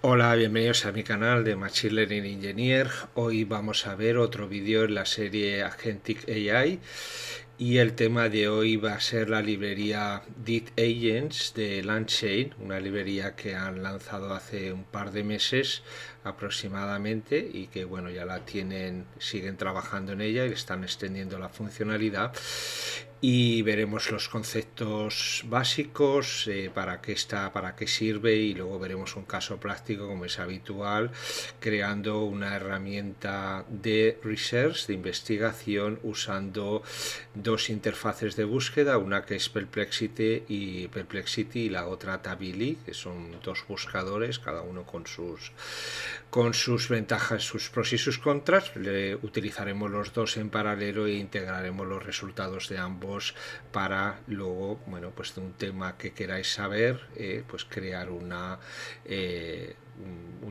Hola, bienvenidos a mi canal de Machine Learning Engineer. Hoy vamos a ver otro vídeo en la serie Agentic AI y el tema de hoy va a ser la librería Deep Agents de LangChain, una librería que han lanzado hace un par de meses aproximadamente y que bueno, ya la tienen, siguen trabajando en ella y están extendiendo la funcionalidad. Y veremos los conceptos básicos, para qué está, para qué sirve, y luego veremos un caso práctico como es habitual, creando una herramienta de research, de investigación, usando dos interfaces de búsqueda, una que es Perplexity y la otra Tabili, que son dos buscadores, cada uno con sus ventajas, sus pros y sus contras. Utilizaremos los dos en paralelo e integraremos los resultados de ambos para luego, bueno, pues de un tema que queráis saber, pues crear un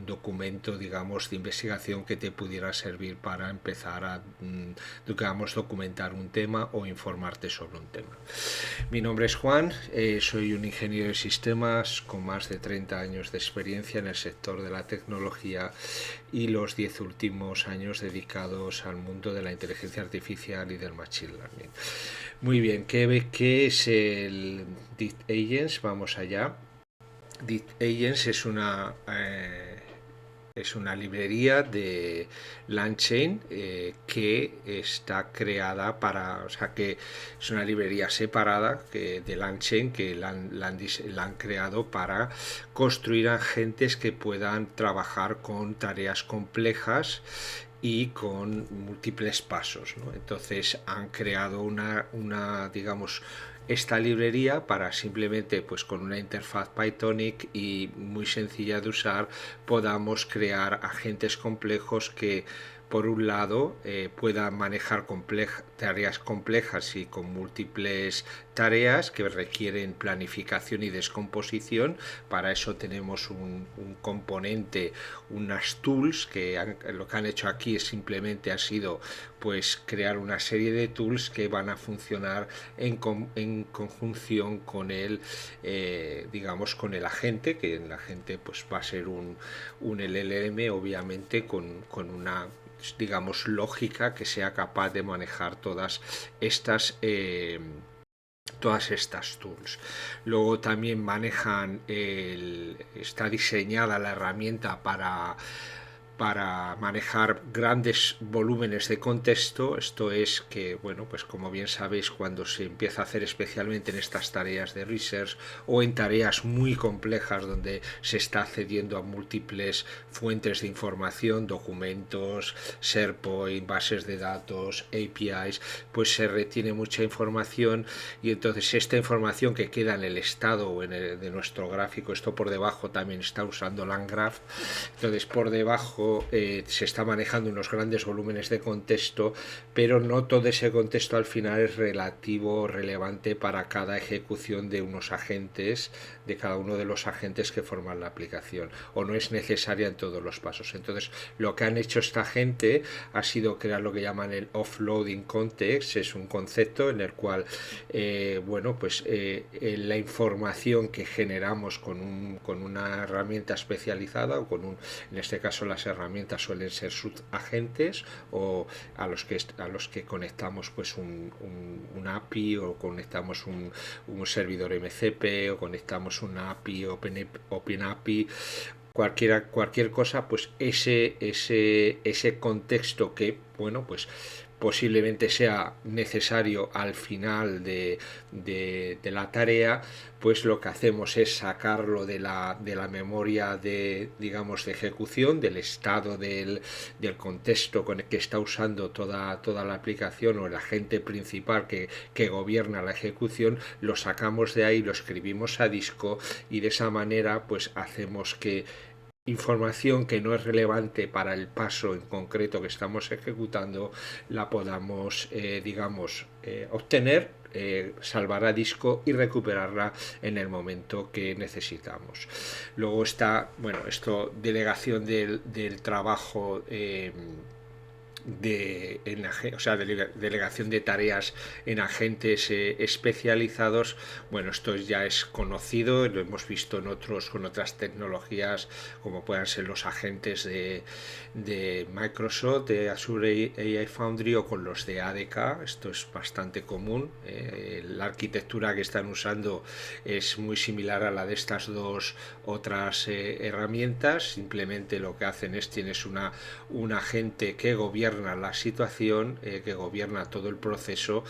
documento, digamos, de investigación que te pudiera servir para empezar a, digamos, documentar un tema o informarte sobre un tema. Mi nombre es Juan, soy un ingeniero de sistemas con más de 30 años de experiencia en el sector de la tecnología y los 10 últimos años dedicados al mundo de la inteligencia artificial y del machine learning. Muy bien, ¿qué es el Deep Agents? Vamos allá. Deep Agents es una librería de LangChain, que está creada para, o sea, que es una librería separada de LangChain que la han creado para construir agentes que puedan trabajar con tareas complejas y con múltiples pasos, ¿no? Entonces han creado digamos, esta librería para simplemente, pues con una interfaz Pythonic y muy sencilla de usar, podamos crear agentes complejos que por un lado puedan manejar tareas complejas y con múltiples tareas que requieren planificación y descomposición. Para eso tenemos un componente, unas tools lo que han hecho aquí es simplemente ha sido pues crear una serie de tools que van a funcionar en conjunción con digamos, con el agente, que el agente pues va a ser un LLM, obviamente con una, digamos, lógica que sea capaz de manejar todas estas tools. Luego también está diseñada la herramienta para manejar grandes volúmenes de contexto. Esto es que, bueno, pues como bien sabéis, cuando se empieza a hacer especialmente en estas tareas de research o en tareas muy complejas donde se está accediendo a múltiples fuentes de información, documentos, SharePoint, bases de datos, APIs, pues se retiene mucha información, y entonces esta información que queda en el estado o de nuestro gráfico, esto por debajo también está usando LangGraph, entonces por debajo se está manejando unos grandes volúmenes de contexto, pero no todo ese contexto al final es relativo o relevante para cada ejecución de unos agentes, de cada uno de los agentes que forman la aplicación, o no es necesaria en todos los pasos. Entonces lo que han hecho esta gente ha sido crear lo que llaman el offloading context. Es un concepto en el cual bueno, pues la información que generamos con una herramienta especializada o en este caso las herramientas suelen ser subagentes o a los que conectamos pues un API, o conectamos un servidor MCP, o conectamos una API OpenAPI, cualquier cosa, pues ese contexto que, bueno, pues posiblemente sea necesario al final de la tarea, pues lo que hacemos es sacarlo de la memoria digamos, de ejecución, del estado del contexto con el que está usando toda la aplicación o el agente principal que gobierna la ejecución, lo sacamos de ahí, lo escribimos a disco, y de esa manera pues hacemos que información que no es relevante para el paso en concreto que estamos ejecutando la podamos, digamos, obtener, salvar a disco y recuperarla en el momento que necesitamos. Luego está, bueno, esto, delegación del trabajo, o sea, delegación de tareas en agentes especializados. Bueno, esto ya es conocido, lo hemos visto con otras tecnologías como puedan ser los agentes de Microsoft, de Azure AI Foundry o con los de ADK. Esto es bastante común. La arquitectura que están usando es muy similar a la de estas dos otras herramientas. Simplemente lo que hacen es tienes un agente que gobierna la situación, que gobierna todo el proceso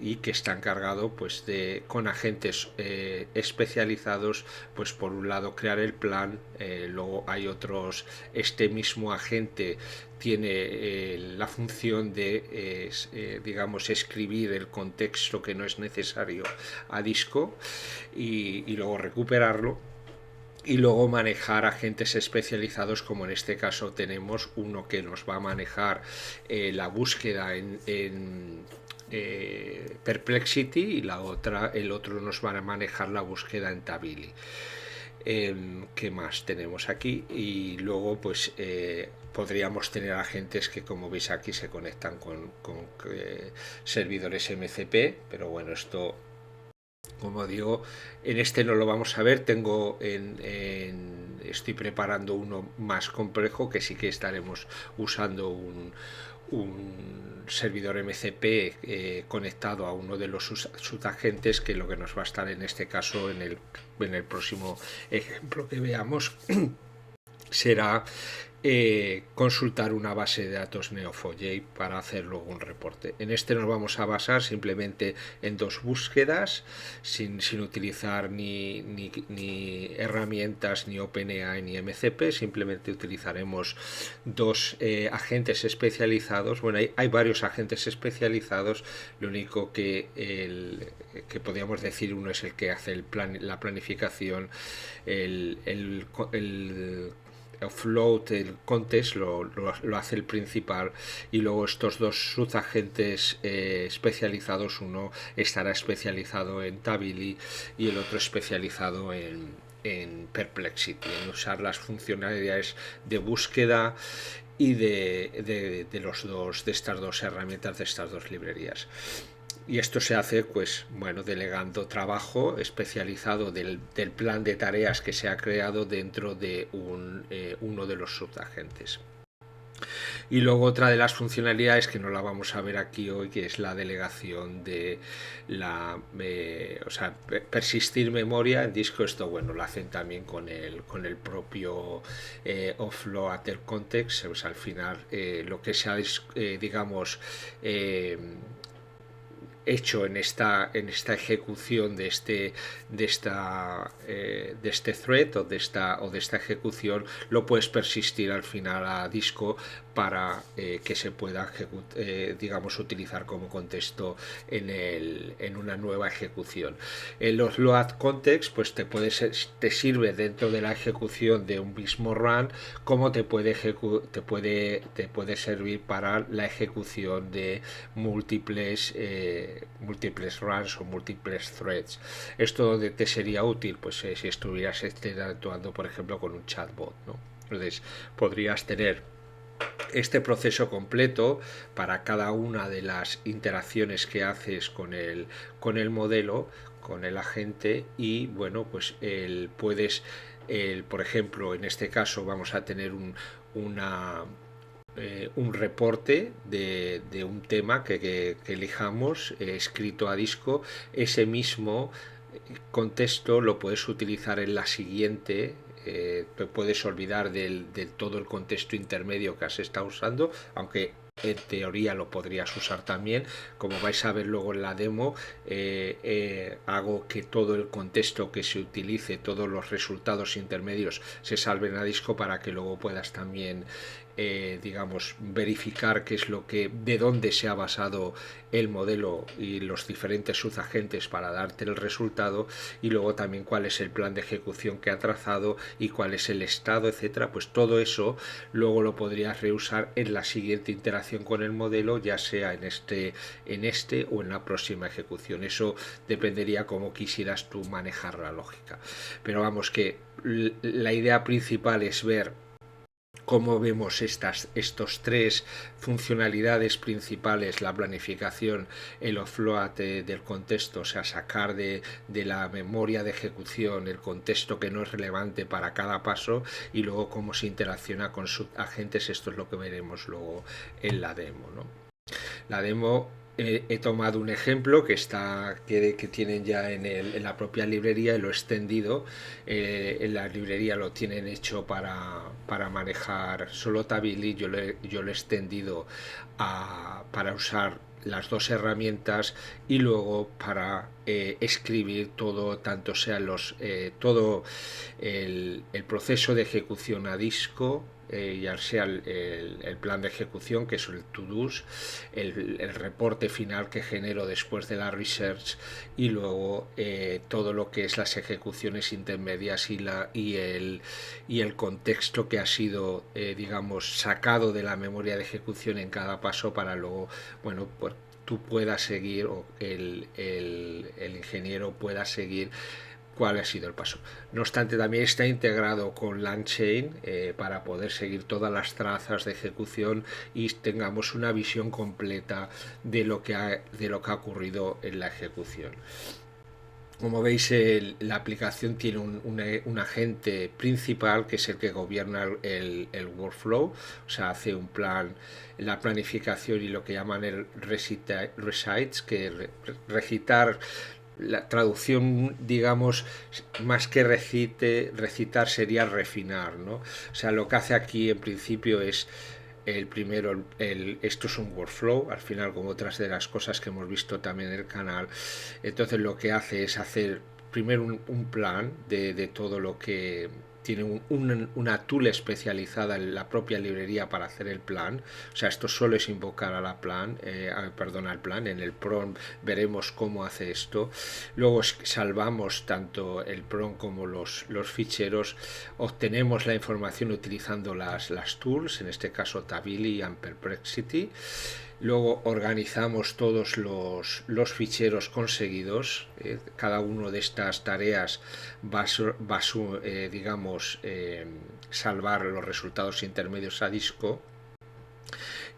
y que está encargado pues con agentes especializados, pues por un lado crear el plan, luego hay otros, este mismo agente tiene la función de digamos escribir el contexto que no es necesario a disco y luego recuperarlo, y luego manejar agentes especializados, como en este caso tenemos uno que nos va a manejar la búsqueda en Perplexity, y el otro nos va a manejar la búsqueda en Tabili. ¿Qué más tenemos aquí? Y luego pues podríamos tener agentes que, como veis aquí, se conectan con servidores MCP, pero bueno, esto, como digo, en este no lo vamos a ver. Estoy preparando uno más complejo que sí que estaremos usando un servidor MCP conectado a uno de los subagentes, que lo que nos va a estar en este caso en el próximo ejemplo que veamos será consultar una base de datos Neo4j para hacer luego un reporte. En este nos vamos a basar simplemente en dos búsquedas, sin utilizar ni herramientas, ni OpenAI, ni MCP. Simplemente utilizaremos dos agentes especializados. Bueno, hay varios agentes especializados. Lo único que podríamos decir, uno es el que hace la planificación, el offload, el context lo hace el principal, y luego estos dos subagentes especializados, uno estará especializado en Tabili y el otro especializado en Perplexity, en usar las funcionalidades de búsqueda y de estas dos herramientas, de estas dos librerías. Y esto se hace, pues bueno, delegando trabajo especializado del plan de tareas que se ha creado dentro de uno de los subagentes. Y luego otra de las funcionalidades, que no la vamos a ver aquí hoy, que es la delegación de persistir memoria en disco. Esto, bueno, lo hacen también con el propio offload del context. Pues al final lo que se ha digamos hecho en esta ejecución de este thread o de esta ejecución, lo puedes persistir al final a disco para que se pueda digamos utilizar como contexto en una nueva ejecución. Los load context pues te sirve dentro de la ejecución de un mismo run, como te puede servir para la ejecución de múltiples runs o múltiples threads. Esto donde te sería útil, pues si estuvieras actuando, por ejemplo, con un chatbot, ¿no? Entonces podrías tener este proceso completo para cada una de las interacciones que haces con el modelo, con el agente, y bueno, pues por ejemplo, en este caso vamos a tener un reporte de un tema que elijamos, escrito a disco. Ese mismo contexto lo puedes utilizar en la siguiente. Te puedes olvidar de todo el contexto intermedio que has estado usando, aunque en teoría lo podrías usar también. Como vais a ver luego en la demo, hago que todo el contexto que se utilice, todos los resultados intermedios, se salven a disco, para que luego puedas también digamos verificar qué es de dónde se ha basado el modelo y los diferentes subagentes para darte el resultado, y luego también cuál es el plan de ejecución que ha trazado y cuál es el estado, etcétera. Pues todo eso luego lo podrías reusar en la siguiente interacción con el modelo, ya sea en este o en la próxima ejecución. Eso dependería cómo quisieras tú manejar la lógica, pero vamos, que la idea principal es ver Cómo vemos estos tres funcionalidades principales, la planificación, el offload del contexto, o sea, sacar de la memoria de ejecución el contexto que no es relevante para cada paso, y luego cómo se interacciona con subagentes. Esto es lo que veremos luego en la demo, ¿no? La demo, he tomado un ejemplo que tienen ya en la propia librería, y lo he extendido. En la librería lo tienen hecho para manejar solo Tabili. Yo lo he extendido para usar las dos herramientas, y luego para escribir todo, tanto sea todo el proceso de ejecución a disco, ya sea el plan de ejecución, que es el to-dos, el reporte final que genero después de la research, y luego todo lo que es las ejecuciones intermedias y el contexto que ha sido, digamos, sacado de la memoria de ejecución en cada paso, para luego, bueno, pues tú puedas seguir, o el ingeniero pueda seguir cuál ha sido el paso. No obstante, también está integrado con LangChain, para poder seguir todas las trazas de ejecución y tengamos una visión completa de lo que ha ocurrido en la ejecución. Como veis, la aplicación tiene un agente principal, que es el que gobierna el workflow, o sea, hace un plan, la planificación, y lo que llaman el recites, que recitar, la traducción, digamos, más que recitar sería refinar, ¿no? O sea, lo que hace aquí en principio es el primero, esto es un workflow, al final, como otras de las cosas que hemos visto también en el canal. Entonces lo que hace es hacer primero un plan de todo lo que tiene una tool especializada en la propia librería para hacer el plan. O sea, esto solo es invocar a la plan, al plan. En el prompt veremos cómo hace esto. Luego salvamos tanto el prompt como los ficheros. Obtenemos la información utilizando las tools, en este caso Tabili y Perplexity. Luego organizamos todos los ficheros conseguidos. Cada una de estas tareas va a digamos, salvar los resultados intermedios a disco,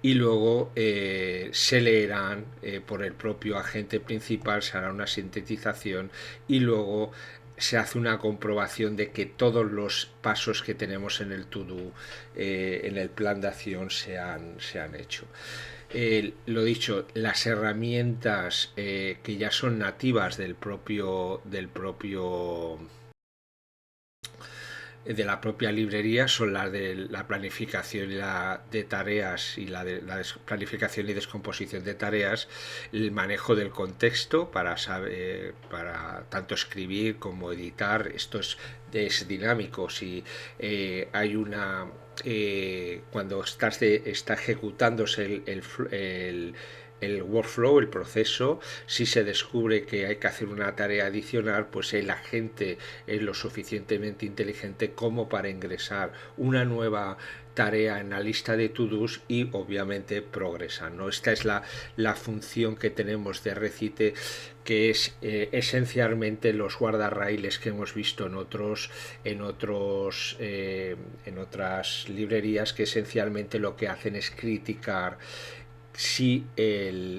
y luego se leerán por el propio agente principal, se hará una sintetización, y luego se hace una comprobación de que todos los pasos que tenemos en el to-do, en el plan de acción, se han hecho. Lo dicho, las herramientas que ya son nativas de la propia librería son las de la planificación de tareas, y la planificación y descomposición de tareas, el manejo del contexto para saber, para tanto escribir como editar. Esto es dinámico. Si hay una cuando está ejecutándose el workflow, el proceso, si se descubre que hay que hacer una tarea adicional, pues el agente es lo suficientemente inteligente como para ingresar una nueva tarea en la lista de to-dos, y obviamente progresa, ¿no? Esta es la función que tenemos de recite, que es esencialmente los guardarraíles que hemos visto en otras librerías, que esencialmente lo que hacen es criticar si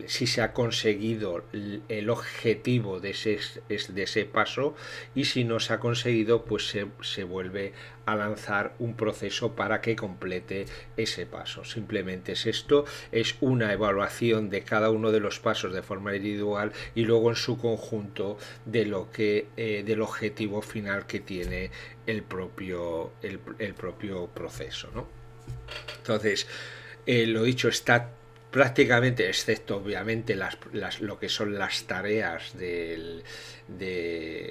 se ha conseguido el objetivo de ese paso, y si no se ha conseguido, pues se vuelve a lanzar un proceso para que complete ese paso. Simplemente es esto, es una evaluación de cada uno de los pasos de forma individual, y luego en su conjunto del objetivo final que tiene el propio proceso, ¿no? Entonces, lo dicho, está prácticamente, excepto obviamente lo que son las tareas de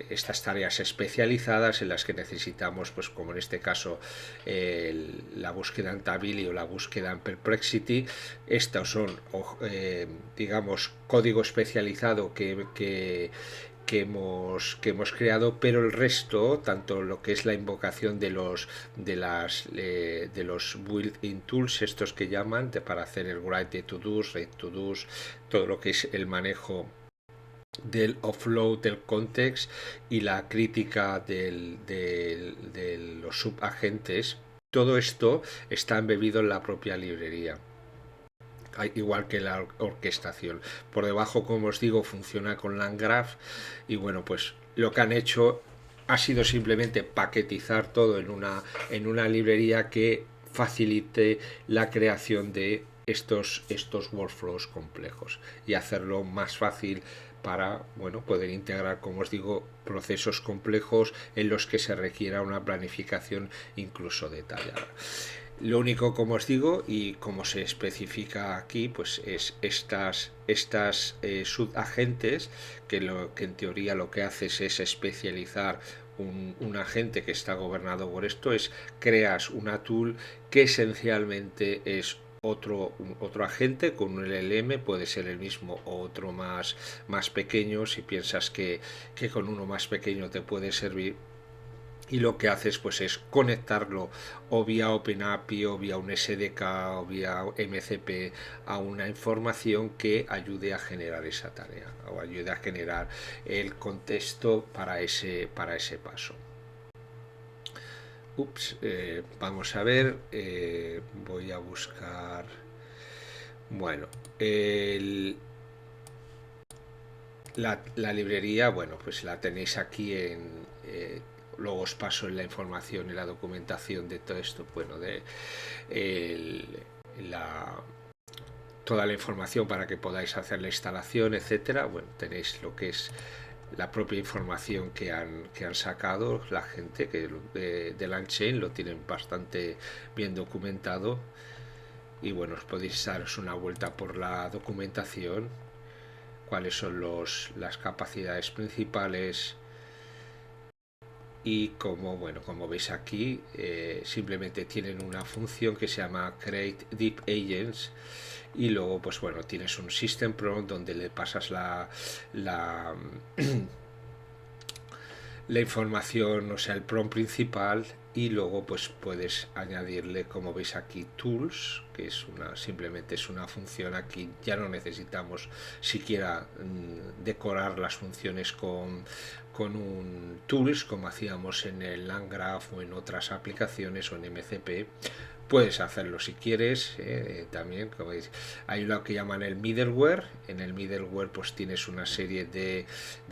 estas tareas especializadas, en las que necesitamos, pues como en este caso, la búsqueda en Tabili o la búsqueda en Perplexity. Estos son, digamos, código especializado que hemos creado, pero el resto, tanto lo que es la invocación de los built-in tools, estos que llaman, para hacer el write de to-dos, read to-dos, todo lo que es el manejo del offload del context y la crítica de los subagentes, Todo esto está embebido en la propia librería, igual que la orquestación. Por debajo, como os digo, funciona con Landgraph y bueno, pues lo que han hecho ha sido simplemente paquetizar todo en una librería que facilite la creación de estos workflows complejos y hacerlo más fácil para bueno, poder integrar, como os digo, procesos complejos en los que se requiera una planificación incluso detallada. Lo único, como os digo, y como se especifica aquí, pues es estas subagentes, que en teoría lo que haces es especializar un agente que está gobernado por esto, es creas una tool que esencialmente es otro agente con un LLM, puede ser el mismo o otro más pequeño, si piensas que con uno más pequeño te puede servir, y lo que haces pues es conectarlo o vía OpenAPI o vía un SDK o vía MCP a una información que ayude a generar esa tarea o ayude a generar el contexto para ese paso. Vamos a ver, voy a buscar, bueno, la librería, bueno, pues la tenéis aquí luego os paso en la información y la documentación de todo esto, bueno, de el, la, toda la información para que podáis hacer la instalación, etcétera. Bueno, tenéis lo que es la propia información que han sacado la gente que de Langchain, lo tienen bastante bien documentado, y bueno, os podéis daros una vuelta por la documentación, cuáles son las capacidades principales. Y como bueno, como veis aquí, simplemente tienen una función que se llama create deep agents, y luego pues bueno, tienes un system prompt donde le pasas la la información, o sea, el prompt principal, y luego pues puedes añadirle, como veis aquí, tools, que es simplemente es una función. Aquí ya no necesitamos siquiera decorar las funciones con un tools como hacíamos en el Landgraph o en otras aplicaciones o en MCP. Puedes hacerlo si quieres, también, como veis, hay lo que llaman el middleware. En el middleware pues tienes una serie de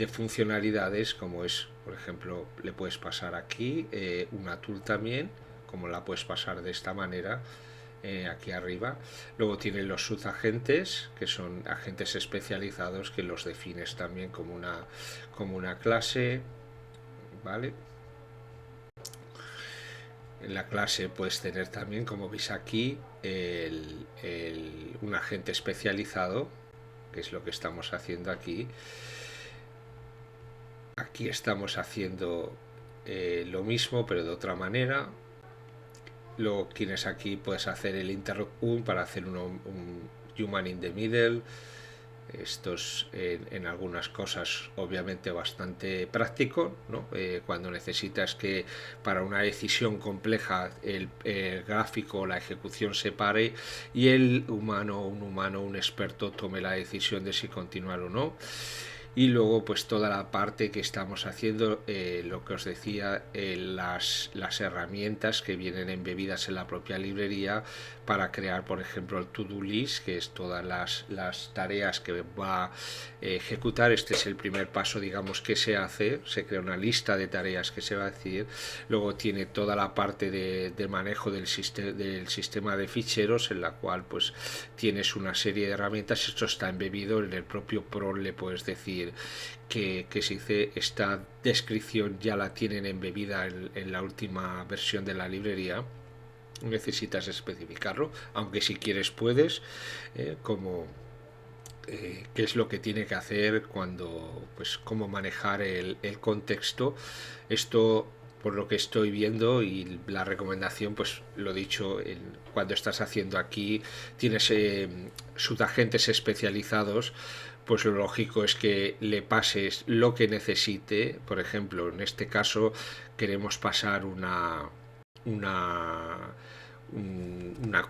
funcionalidades, como es, por ejemplo, le puedes pasar aquí una tool también, como la puedes pasar de esta manera, aquí arriba. Luego tienen los subagentes, que son agentes especializados, que los defines también como una clase, ¿vale? En la clase puedes tener también, como veis aquí, un agente especializado, que es lo que estamos haciendo aquí. Aquí estamos haciendo lo mismo, pero de otra manera. Luego tienes aquí, puedes hacer el interrupt para hacer un human in the middle. Esto es en algunas cosas obviamente bastante práctico, ¿no? Cuando necesitas que para una decisión compleja el gráfico o la ejecución se pare y un experto tome la decisión de si continuar o no. Y luego pues toda la parte que estamos haciendo, lo que os decía, las herramientas que vienen embebidas en la propia librería para crear, por ejemplo, el to-do list, que es todas las tareas que va a ejecutar. Este es el primer paso, digamos, que se hace, se crea una lista de tareas que se va a decir. Luego tiene toda la parte de manejo del sistema de ficheros, en la cual pues tienes una serie de herramientas. Esto está embebido en el propio prompt, le puedes decir que se dice, esta descripción ya la tienen embebida en la última versión de la librería. Necesitas especificarlo, aunque si quieres puedes, como qué es lo que tiene que hacer cuando, pues cómo manejar el contexto. Esto, por lo que estoy viendo, y la recomendación, pues lo dicho, cuando estás haciendo aquí, tienes subagentes especializados, pues lo lógico es que le pases lo que necesite. Por ejemplo, en este caso queremos pasar una una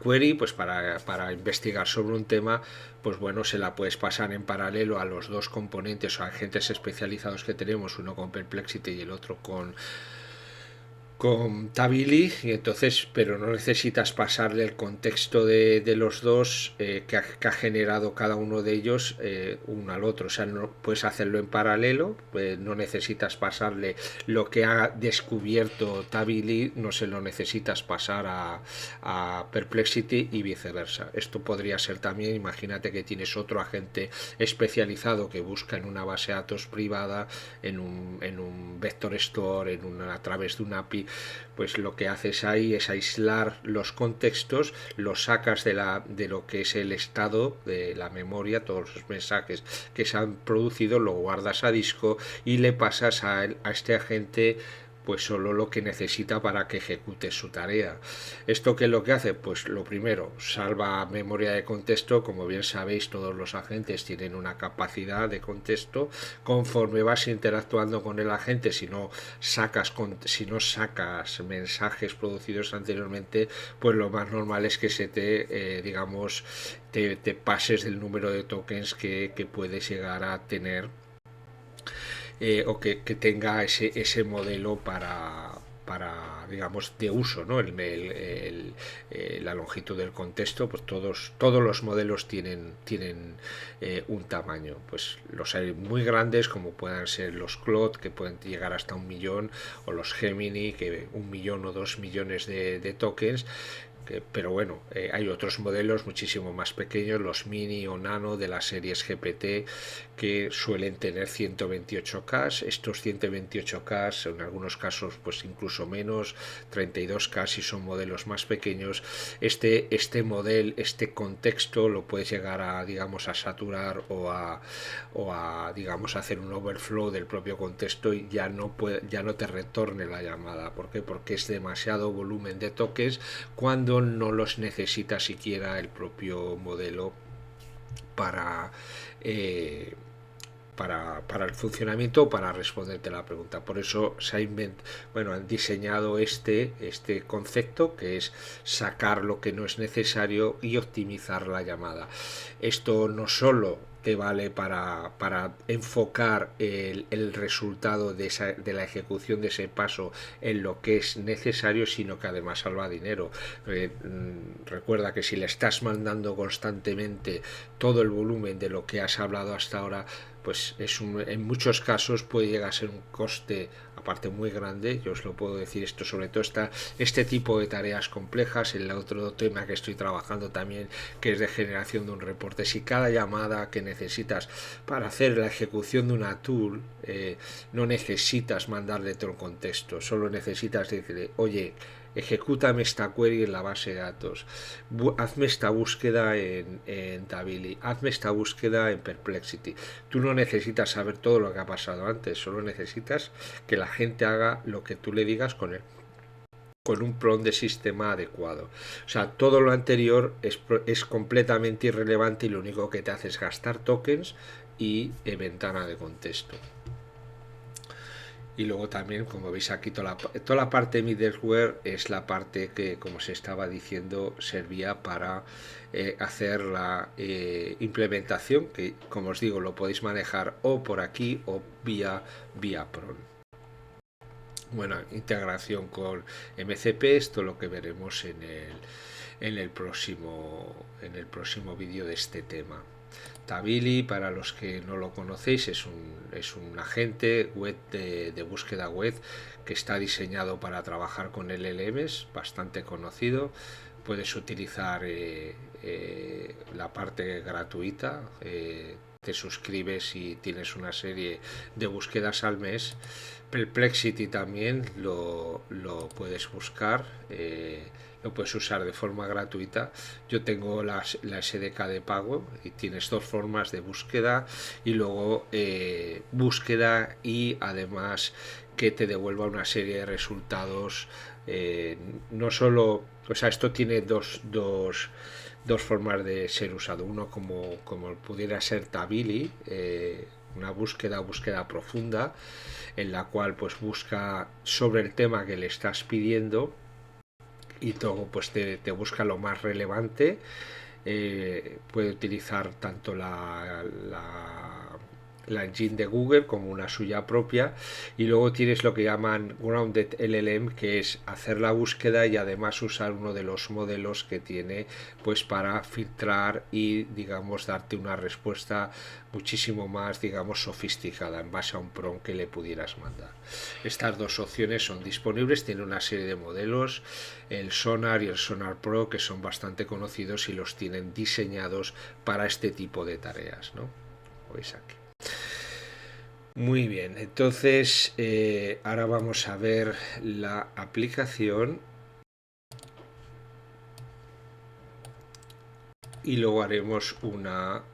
query, pues para investigar sobre un tema, pues bueno, se la puedes pasar en paralelo a los dos componentes o agentes especializados que tenemos, uno con Perplexity y el otro con Tabili, y entonces, pero no necesitas pasarle el contexto de los dos que ha generado cada uno de ellos uno al otro. O sea, no puedes hacerlo en paralelo, no necesitas pasarle lo que ha descubierto Tabili, no se lo necesitas pasar a Perplexity y viceversa. Esto podría ser también, imagínate que tienes otro agente especializado que busca en una base de datos privada, en un vector store, a través de una API. Pues lo que haces ahí es aislar los contextos, los sacas de lo que es el estado de la memoria, todos los mensajes que se han producido, lo guardas a disco y le pasas a este agente pues solo lo que necesita para que ejecute su tarea. ¿Esto qué es lo que hace? Pues lo primero, salva memoria de contexto. Como bien sabéis, todos los agentes tienen una capacidad de contexto. Conforme vas interactuando con el agente, si no sacas mensajes producidos anteriormente, pues lo más normal es que te pases del número de tokens que puedes llegar a tener, o que tenga ese modelo digamos, de uso, ¿no? La longitud del contexto, pues todos los modelos tienen un tamaño. Pues los hay muy grandes, como puedan ser los Claude, que pueden llegar hasta 1 millón, o los Gemini, que 1 millón o 2 millones de tokens. Pero bueno, hay otros modelos muchísimo más pequeños, los mini o nano de las series GPT, que suelen tener 128K. Estos 128K en algunos casos pues incluso menos, 32K si son modelos más pequeños. Este contexto lo puedes llegar a, digamos, a saturar o a digamos hacer un overflow del propio contexto, y ya no te retorne la llamada. ¿Por qué? Porque es demasiado volumen de tokens cuando no los necesita siquiera el propio modelo para eh, para el funcionamiento o para responderte la pregunta. Por eso han diseñado este concepto, que es sacar lo que no es necesario y optimizar la llamada. Esto no solo te vale para enfocar el resultado de la ejecución de ese paso en lo que es necesario, sino que además salva dinero. Recuerda que si le estás mandando constantemente todo el volumen de lo que has hablado hasta ahora, pues en muchos casos puede llegar a ser un coste aparte muy grande. Yo os lo puedo decir, esto sobre todo este tipo de tareas complejas. El otro tema que estoy trabajando también, que es de generación de un reporte, si cada llamada que necesitas para hacer la ejecución de una tool, no necesitas mandarle todo el contexto, solo necesitas decirle, oye, ejecútame esta query en la base de datos, hazme esta búsqueda en Tabili, hazme esta búsqueda en Perplexity. Tú no necesitas saber todo lo que ha pasado antes, solo necesitas que la gente haga lo que tú le digas con un prompt de sistema adecuado. O sea, todo lo anterior es completamente irrelevante, y lo único que te hace es gastar tokens y ventana de contexto. Y luego también, como veis aquí, toda la parte middleware es la parte que, como se estaba diciendo, servía para hacer la implementación, que, como os digo, lo podéis manejar o por aquí o vía Prone. Bueno, integración con MCP, esto lo que veremos en el próximo vídeo de este tema. Tabili, para los que no lo conocéis, es un agente web de búsqueda web que está diseñado para trabajar con LLMs, bastante conocido. Puedes utilizar la parte gratuita, te suscribes y tienes una serie de búsquedas al mes. Perplexity también lo puedes buscar, lo puedes usar de forma gratuita. Yo tengo la SDK de pago, y tienes dos formas de búsqueda, y luego búsqueda y además que te devuelva una serie de resultados. No solo, o sea, esto tiene dos formas de ser usado. Uno como pudiera ser Tabili, una búsqueda profunda, en la cual pues busca sobre el tema que le estás pidiendo, y todo pues te busca lo más relevante. Puede utilizar tanto la engine de Google como una suya propia, y luego tienes lo que llaman Grounded LLM, que es hacer la búsqueda y además usar uno de los modelos que tiene pues para filtrar y digamos darte una respuesta muchísimo más digamos sofisticada en base a un prompt que le pudieras mandar. Estas dos opciones son disponibles, tiene una serie de modelos, el Sonar y el Sonar Pro, que son bastante conocidos y los tienen diseñados para este tipo de tareas, ¿no? ¿Veis aquí? Muy bien, entonces ahora vamos a ver la aplicación y luego haremos una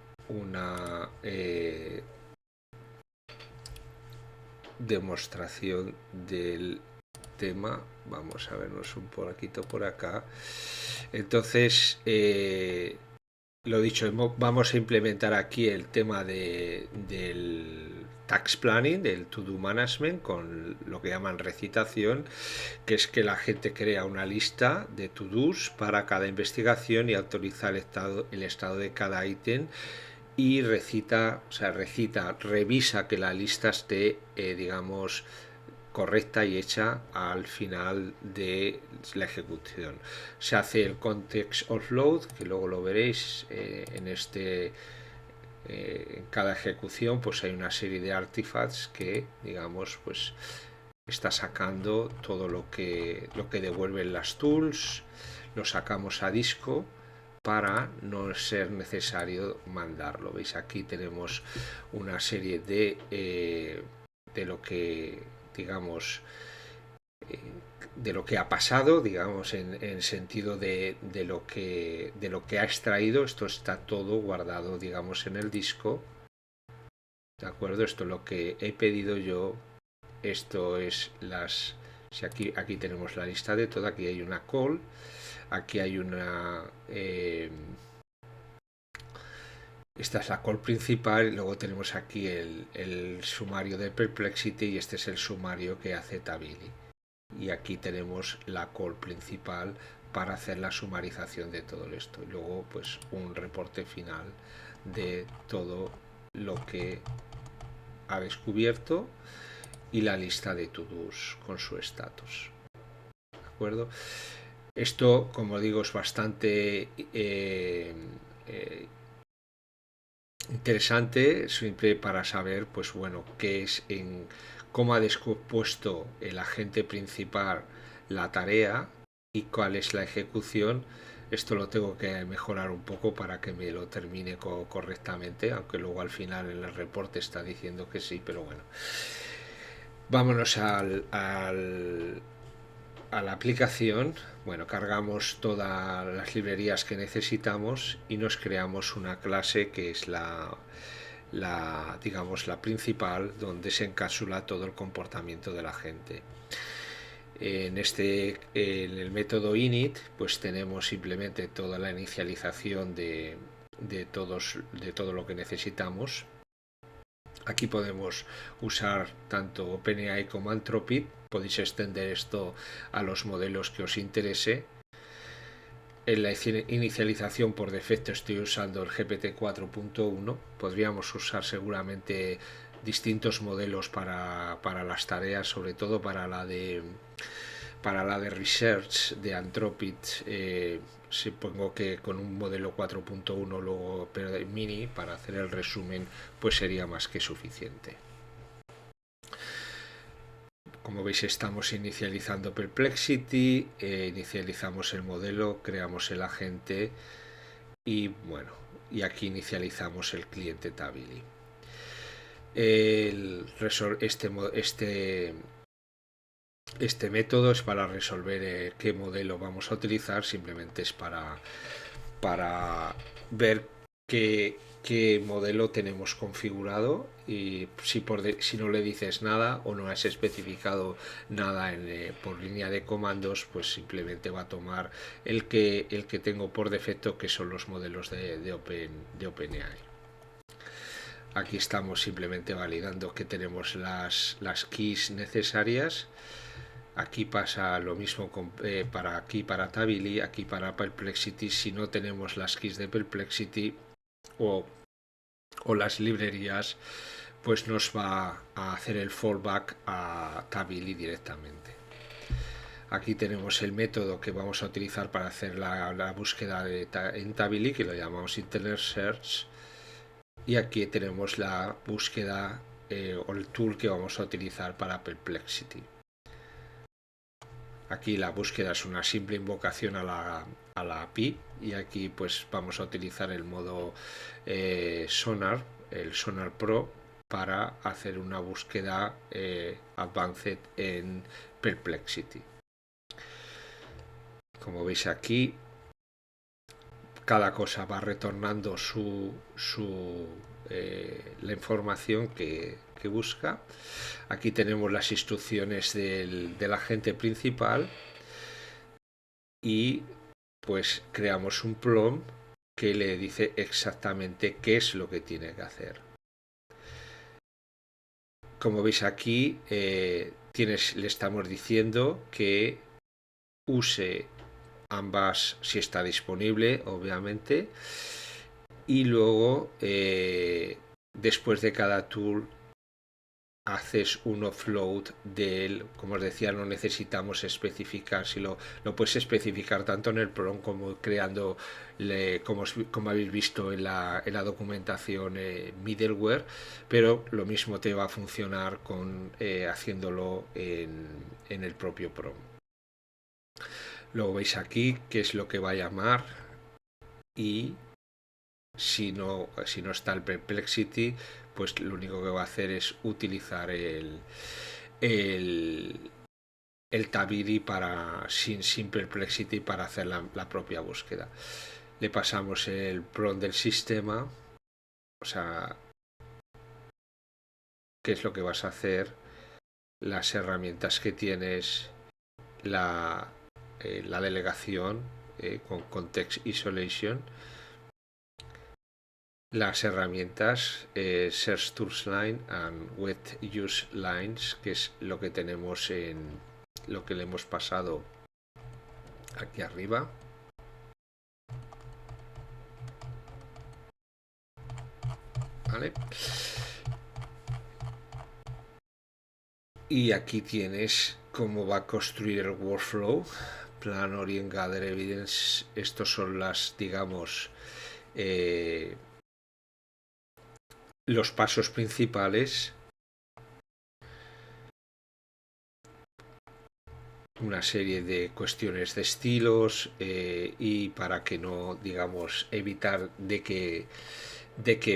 demostración del tema. Vamos a vernos un poquito por acá. Entonces, lo dicho, vamos a implementar aquí el tema del tax planning, del to-do management, con lo que llaman recitación, que es que la gente crea una lista de to-dos para cada investigación y autoriza el estado de cada ítem y revisa que la lista esté, digamos, correcta y hecha al final de la ejecución. Se hace el context offload, que luego lo veréis en cada ejecución pues hay una serie de artifacts que digamos pues está sacando todo lo que devuelven las tools, lo sacamos a disco para no ser necesario mandarlo. Veis aquí tenemos una serie de lo que digamos de lo que ha pasado, digamos, en sentido de lo que ha extraído. Esto está todo guardado, digamos, en el disco. ¿De acuerdo? Esto es lo que he pedido yo. Esto es las... Si aquí tenemos la lista de todo. Aquí hay una call. Aquí hay una... esta es la call principal. Y luego tenemos aquí el sumario de Perplexity. Y este es el sumario que hace Tabili. Y aquí tenemos la call principal para hacer la sumarización de todo esto y luego pues un reporte final de todo lo que ha descubierto y la lista de to-dos con su estatus. ¿De acuerdo? Esto, como digo, es bastante interesante siempre para saber pues bueno qué es cómo ha descompuesto el agente principal la tarea y cuál es la ejecución. Esto lo tengo que mejorar un poco para que me lo termine correctamente, aunque luego al final en el reporte está diciendo que sí, pero bueno. Vámonos a la aplicación. Bueno, cargamos todas las librerías que necesitamos y nos creamos una clase que es digamos la principal, donde se encapsula todo el comportamiento de la gente. En el método init pues tenemos simplemente toda la inicialización de todo lo que necesitamos. Aquí podemos usar tanto OpenAI como Anthropic. Podéis extender esto a los modelos que os interese. En la inicialización por defecto estoy usando el GPT 4.1. Podríamos usar seguramente distintos modelos para las tareas, sobre todo para la de research de Anthropic. Supongo que con un modelo 4.1 luego mini para hacer el resumen pues sería más que suficiente. Como veis estamos inicializando Perplexity, inicializamos el modelo, creamos el agente y bueno, y aquí inicializamos el cliente Tabili. Este método es para resolver qué modelo vamos a utilizar, simplemente es para ver qué modelo tenemos configurado y si no le dices nada o no has especificado nada por línea de comandos, pues simplemente va a tomar el que tengo por defecto, que son los modelos de OpenAI. Aquí estamos simplemente validando que tenemos las keys necesarias. Aquí pasa lo mismo para Tabili, aquí para Perplexity. Si no tenemos las keys de Perplexity o las librerías, pues nos va a hacer el fallback a Tabili directamente. Aquí tenemos el método que vamos a utilizar para hacer la búsqueda en Tabili, que lo llamamos Internet Search, y aquí tenemos la búsqueda o el tool que vamos a utilizar para Perplexity. Aquí la búsqueda es una simple invocación a la API, y aquí pues vamos a utilizar el modo Sonar, el Sonar Pro, para hacer una búsqueda advanced en Perplexity. Como veis aquí, cada cosa va retornando la información que busca. Aquí tenemos las instrucciones del agente principal y pues creamos un prompt que le dice exactamente qué es lo que tiene que hacer. Como veis aquí, le estamos diciendo que use ambas si está disponible, obviamente, y luego después de cada tool haces un offload del, como os decía, no necesitamos especificar, si lo puedes especificar tanto en el prompt como creando, como habéis visto en la documentación, middleware, pero lo mismo te va a funcionar haciéndolo en el propio prompt. Luego veis aquí qué es lo que va a llamar, y si no está el Perplexity, pues lo único que va a hacer es utilizar el Tabili sin Perplexity para hacer la propia búsqueda. Le pasamos el prompt del sistema, o sea, qué es lo que vas a hacer, las herramientas que tienes, la delegación con Context Isolation, las herramientas Search Tools Line and Web Use Lines, que es lo que tenemos en lo que le hemos pasado aquí arriba. ¿Vale? Y aquí tienes cómo va a construir el workflow. Plan, Orient, Gather, Evidence. Estos son digamos, los pasos principales. Una serie de cuestiones de estilos, y para que no, digamos, evitar de que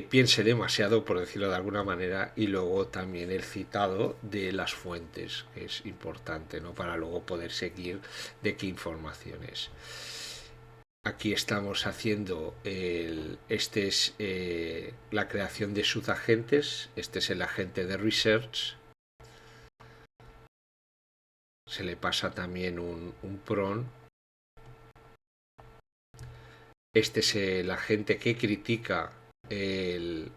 piense demasiado, por decirlo de alguna manera, y luego también el citado de las fuentes, que es importante, ¿no? Para luego poder seguir de qué información es. Aquí estamos haciendo la creación de subagentes. Este es el agente de research. Se le pasa también un prompt. Este es el agente que critica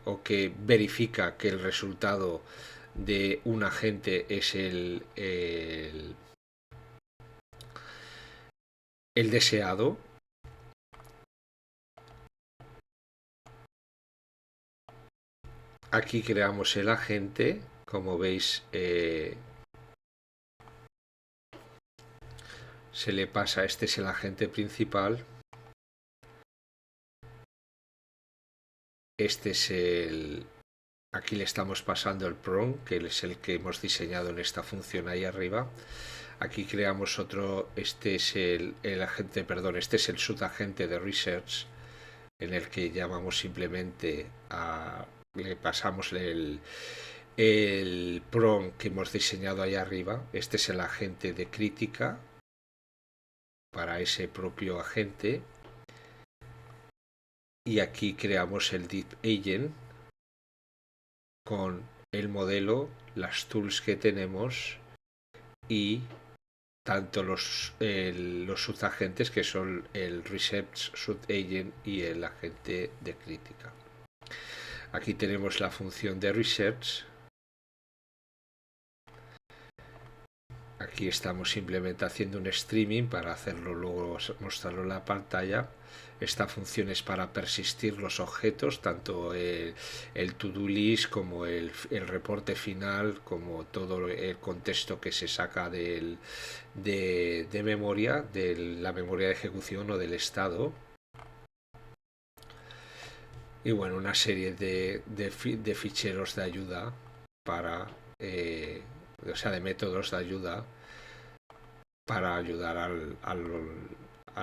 o que verifica que el resultado de un agente es el deseado. Aquí creamos el agente, como veis, se le pasa, este es el agente principal, este es aquí le estamos pasando el prompt, que es el que hemos diseñado en esta función ahí arriba. Aquí creamos otro, este es el agente, perdón, este es el subagente de research, en el que llamamos simplemente le pasamos el prompt que hemos diseñado ahí arriba. Este es el agente de crítica para ese propio agente, y aquí creamos el Deep Agent con el modelo, las tools que tenemos y tanto los subagentes, que son el Research Subagent y el agente de crítica. Aquí tenemos la función de Research. aquí estamos simplemente haciendo un streaming para hacerlo luego, mostrarlo en la pantalla. Esta función es para persistir los objetos, tanto el to-do list como el reporte final, como todo el contexto que se saca de memoria, de la memoria de ejecución o del estado. Y bueno, una serie de ficheros de ayuda para, o sea, de métodos de ayuda para ayudar a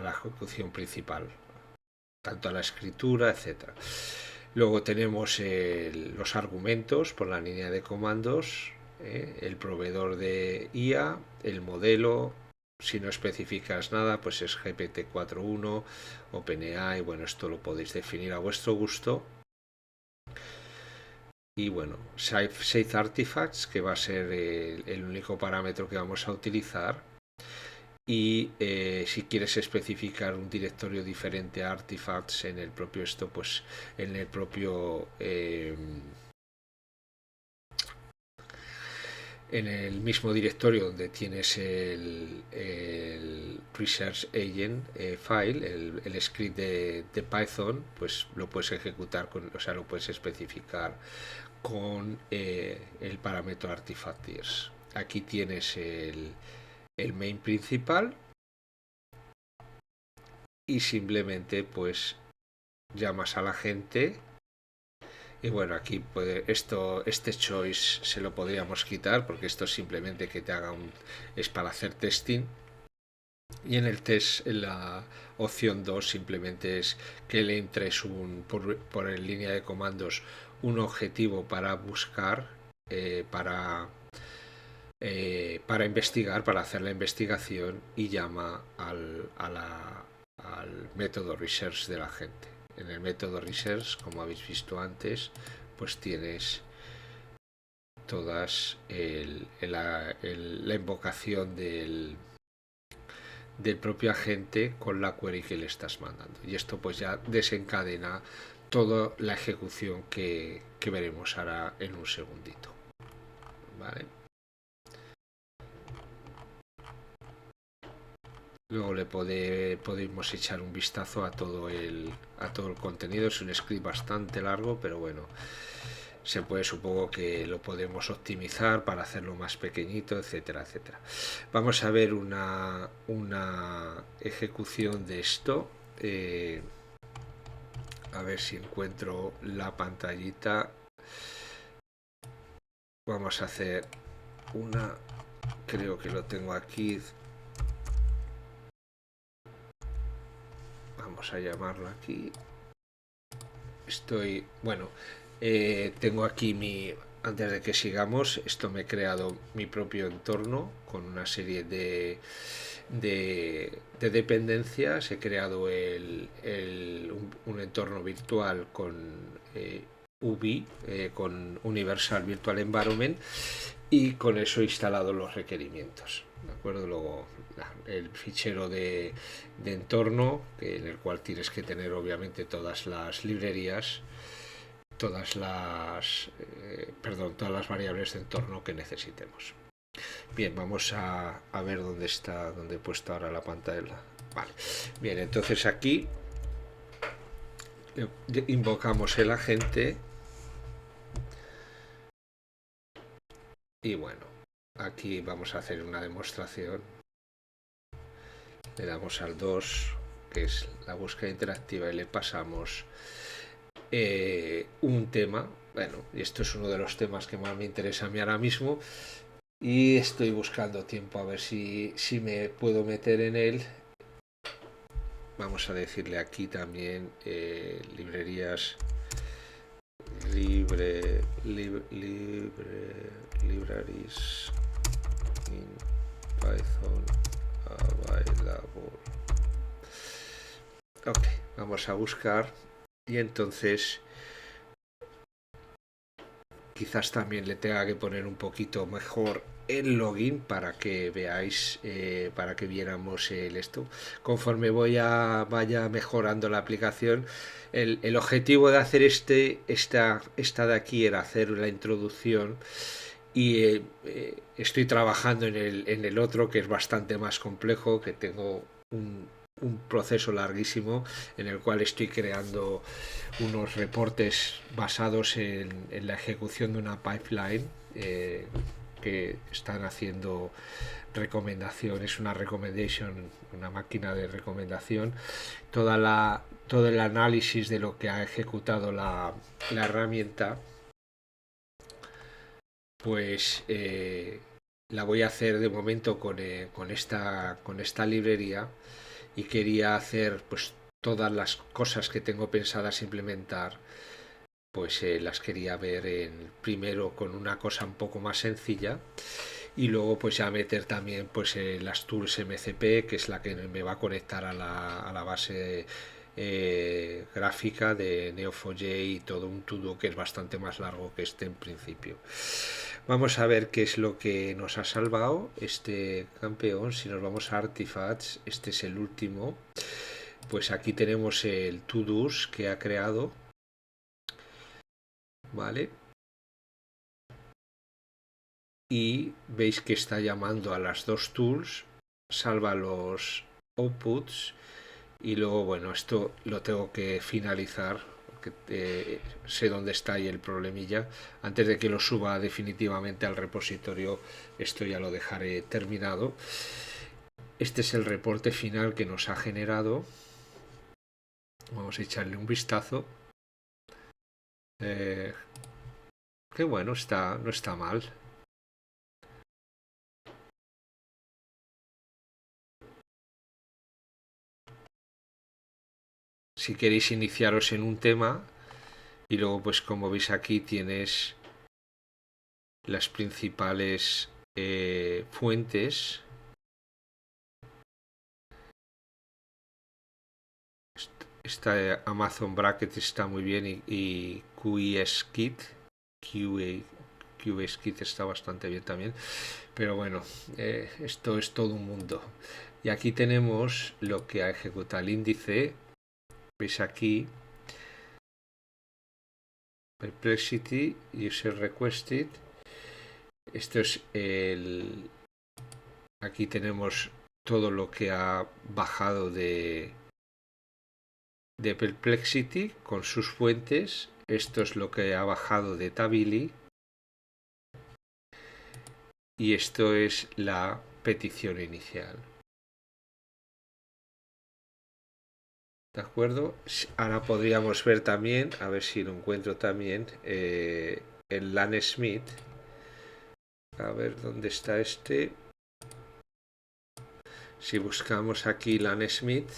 la ejecución principal, tanto a la escritura, etcétera. Luego tenemos los argumentos por la línea de comandos, el proveedor de IA, el modelo. Si no especificas nada, pues es GPT-4.1, OpenAI. Bueno, esto lo podéis definir a vuestro gusto. Y bueno, Safe Artifacts, que va a ser el único parámetro que vamos a utilizar. Y si quieres especificar un directorio diferente a artifacts en el propio esto, pues en el propio en el mismo directorio donde tienes el Research Agent file, el script de Python, pues lo puedes ejecutar o sea, lo puedes especificar con el parámetro artifacts. Aquí tienes el main principal y simplemente pues llamas a la gente. Y bueno, aquí este choice se lo podríamos quitar porque esto es simplemente que te haga es para hacer testing. Y en el test, en la opción 2, simplemente es que le entres por en línea de comandos un objetivo para buscar, para investigar, para hacer la investigación, y llama al método research de la gente. En el método research, como habéis visto antes, pues tienes todas la invocación del propio agente con la query que le estás mandando, y esto pues ya desencadena toda la ejecución que veremos ahora en un segundito. ¿Vale? Luego podemos echar un vistazo a todo el contenido. Es un script bastante largo, pero bueno, se puede, supongo que lo podemos optimizar para hacerlo más pequeñito, etcétera, etcétera. Vamos a ver una ejecución de esto. A ver si encuentro la pantallita. Vamos a hacer una, creo que lo tengo aquí. Vamos a llamarlo aquí. Tengo aquí antes de que sigamos, esto me he creado mi propio entorno con una serie de dependencias. He creado un entorno virtual con UVI, con Universal Virtual Environment, y con eso he instalado los requerimientos. ¿De acuerdo? Luego el fichero de entorno, en el cual tienes que tener obviamente todas las librerías, todas las variables de entorno que necesitemos. Bien, vamos a ver dónde he puesto ahora la pantalla. Vale. Bien, entonces aquí invocamos el agente y bueno, aquí vamos a hacer una demostración. Le damos al 2, que es la búsqueda interactiva, y le pasamos un tema. Bueno, y esto es uno de los temas que más me interesa a mí ahora mismo, y estoy buscando tiempo a ver si me puedo meter en él. Vamos a decirle aquí también librerías, libraries in Python available. Ok, vamos a buscar, y entonces quizás también le tenga que poner un poquito mejor el login para que veáis, para que viéramos esto. Conforme vaya mejorando la aplicación, el objetivo de hacer esta de aquí era hacer la introducción, y estoy trabajando en el otro, que es bastante más complejo, que tengo un proceso larguísimo en el cual estoy creando unos reportes basados en la ejecución de una pipeline que están haciendo recomendación, es una recommendation, una máquina de recomendación, todo el análisis de lo que ha ejecutado la herramienta, pues la voy a hacer de momento con esta librería, y quería hacer pues todas las cosas que tengo pensadas implementar, pues las quería ver primero con una cosa un poco más sencilla, y luego pues ya meter también pues las tools MCP, que es la que me va a conectar a la base gráfica de Neo4j, y todo un todo que es bastante más largo que este en principio. Vamos a ver qué es lo que nos ha salvado este campeón. Si nos vamos a Artifacts, este es el último. Pues aquí tenemos el to-dos que ha creado, ¿vale? Y veis que está llamando a las dos tools, salva los outputs, y luego, bueno, esto lo tengo que finalizar porque sé dónde está ahí el problemilla. Antes de que lo suba definitivamente al repositorio, esto ya lo dejaré terminado. Este es el reporte final que nos ha generado. Vamos a echarle un vistazo. Que bueno, no está mal. Si queréis iniciaros en un tema, y luego pues como veis aquí tienes las principales fuentes. Esta Amazon Bracket está muy bien, y QESKit QESKit está bastante bien también, pero bueno, esto es todo un mundo. Y aquí tenemos lo que ha ejecutado el índice. Veis aquí Perplexity User Requested. Esto es aquí tenemos todo lo que ha bajado de Perplexity con sus fuentes. Esto es lo que ha bajado de Tabili, y esto es la petición inicial. ¿De acuerdo? Ahora podríamos ver también, a ver si lo encuentro también, el LAN Smith. A ver dónde está este. Si buscamos aquí LAN Smith,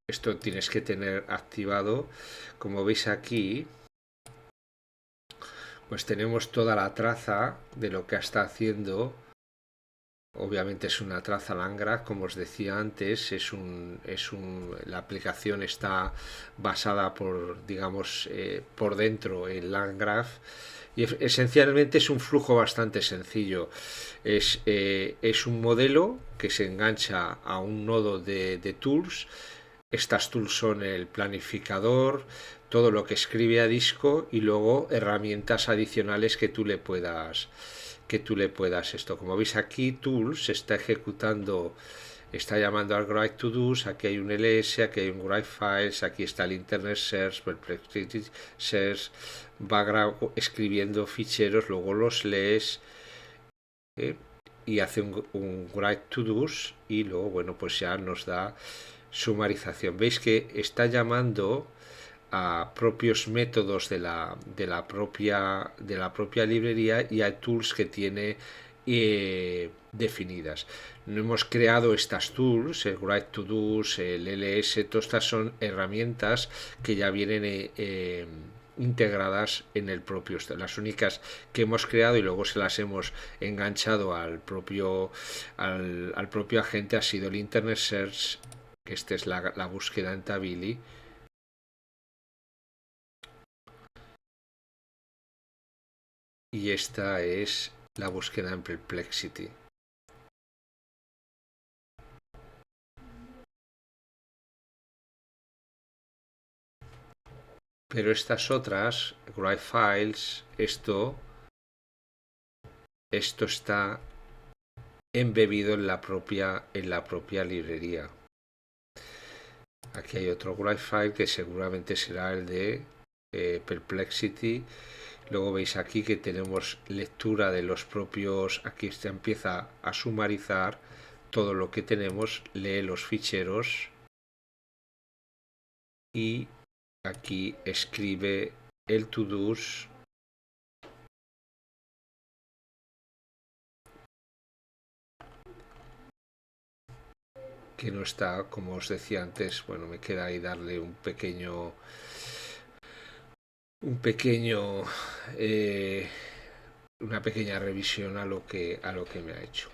esto tienes que tener activado. Como veis aquí, pues tenemos toda la traza de lo que está haciendo. Obviamente es una traza LangGraph, como os decía antes, la aplicación está basada por, digamos, por dentro en LangGraph, y esencialmente es un flujo bastante sencillo. Es un modelo que se engancha a un nodo de tools. Estas tools son el planificador, todo lo que escribe a disco, y luego herramientas adicionales que tú le puedas esto. Como veis aquí, tools se está ejecutando, está llamando al Write to Do's. Aquí hay un ls, aquí hay un Write Files, aquí está el Internet Search, Perplexity Search, va escribiendo ficheros, luego los lees, y hace un Write to Do's, y luego, bueno, pues ya nos da sumarización. Veis que está llamando a propios métodos de la propia librería, y a tools que tiene definidas. No hemos creado estas tools, el Write to Do's, el ls, todas estas son herramientas que ya vienen integradas en el propio. Las únicas que hemos creado y luego se las hemos enganchado al propio agente ha sido el Internet Search, que esta es la búsqueda en Tabili, y esta es la búsqueda en Perplexity. Pero estas otras, Write Files, esto esto está embebido en la propia librería. Aquí hay otro WriteFile que seguramente será el de Perplexity. Luego veis aquí que tenemos lectura de los propios, aquí se empieza a sumarizar todo lo que tenemos, lee los ficheros y aquí escribe el to-dos que no está, como os decía antes. Bueno, me queda ahí darle un pequeño una pequeña revisión a lo que me ha hecho.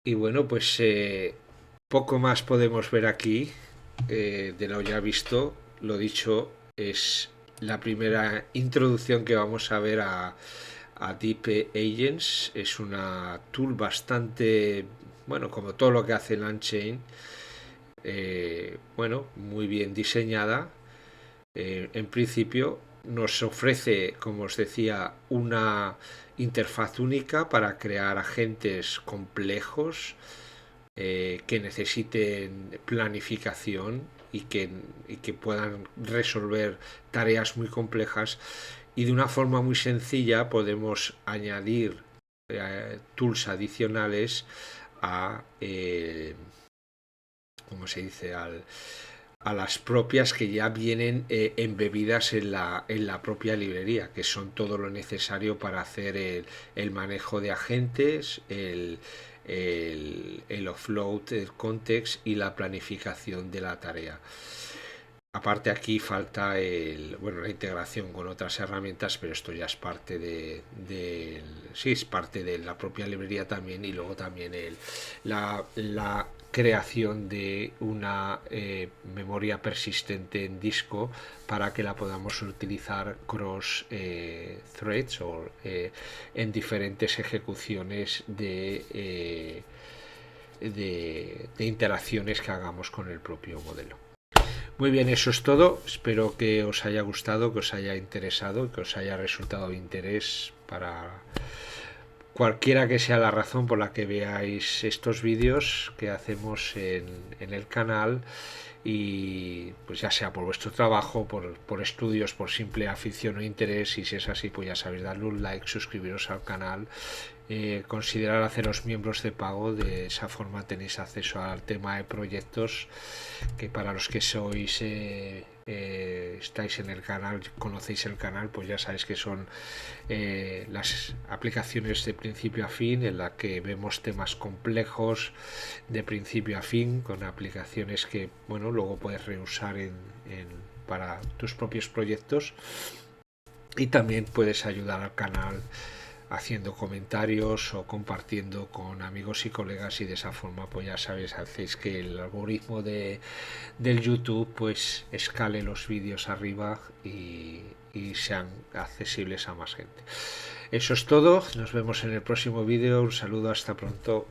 Y bueno, pues poco más podemos ver aquí de lo ya visto. Lo dicho, es la primera introducción que vamos a ver a Deep Agents. Es una tool bastante, bueno, como todo lo que hace Langchain, bueno, muy bien diseñada. En principio nos ofrece, como os decía, una interfaz única para crear agentes complejos que necesiten planificación y que puedan resolver tareas muy complejas, y de una forma muy sencilla podemos añadir tools adicionales a ¿cómo se dice? A las propias que ya vienen embebidas en la propia librería, que son todo lo necesario para hacer el manejo de agentes, el offload, el context y la planificación de la tarea. Aparte aquí falta la integración con otras herramientas, pero esto ya es parte sí, es parte de la propia librería también, y luego también la creación de una memoria persistente en disco para que la podamos utilizar cross threads o en diferentes ejecuciones de interacciones que hagamos con el propio modelo. Muy bien, eso es todo. Espero que os haya gustado, que os haya interesado, que os haya resultado de interés para cualquiera que sea la razón por la que veáis estos vídeos que hacemos en el canal, y pues ya sea por vuestro trabajo, por estudios, por simple afición o interés. Y si es así, pues ya sabéis, darle un like, suscribiros al canal, considerar haceros miembros de pago. De esa forma tenéis acceso al tema de proyectos que, para los que sois estáis en el canal, conocéis el canal, pues ya sabéis que son las aplicaciones de principio a fin, en la que vemos temas complejos de principio a fin, con aplicaciones que, bueno, luego puedes reusar para tus propios proyectos. Y también puedes ayudar al canal haciendo comentarios o compartiendo con amigos y colegas, y de esa forma, pues ya sabéis, hacéis que el algoritmo del YouTube pues escale los vídeos arriba y sean accesibles a más gente. Eso es todo, nos vemos en el próximo vídeo. Un saludo, hasta pronto.